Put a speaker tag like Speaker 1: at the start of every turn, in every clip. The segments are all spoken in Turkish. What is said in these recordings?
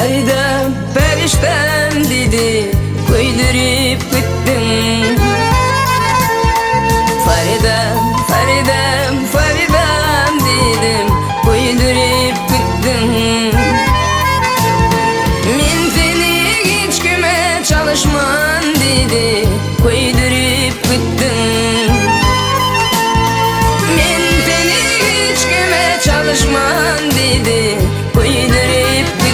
Speaker 1: Farida periştem dedi, koydurup gittin. Faridam, Faridam, Faridam dedim, koydurup gittin. Men seni hiç kime çalışman dedi, koydurup gittin. Men seni hiç kime çalışman dedi, koydurup gittin.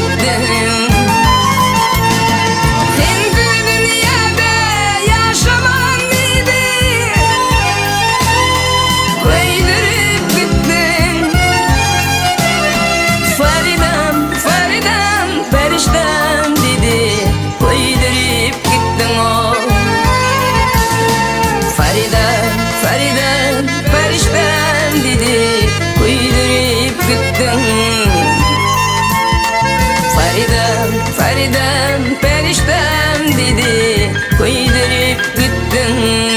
Speaker 1: Sensiz dünyada yaşamam dedi, koydurup gittin. Faridam, Faridam, periştem dedi, koydurup gittin o. Faridam, Faridam, periştem dedi, koydurup gittin. Faridam, Faridam, periştem dedi, koydurup gittin.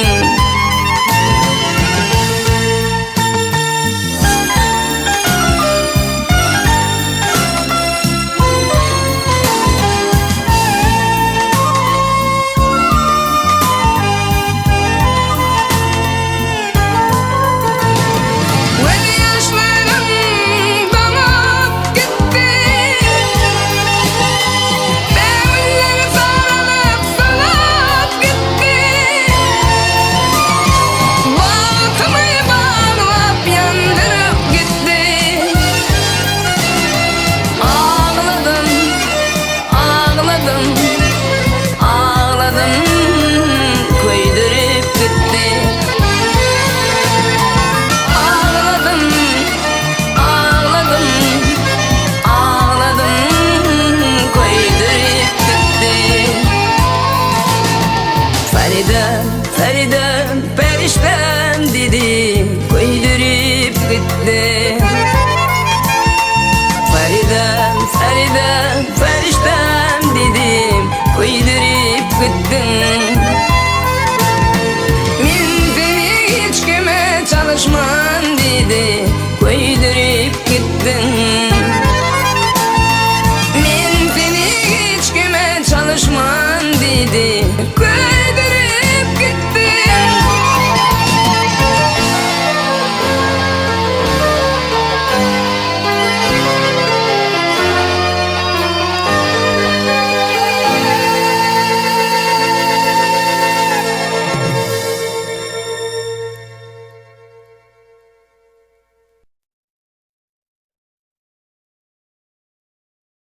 Speaker 1: Faridam, Faridam, periştem dedi,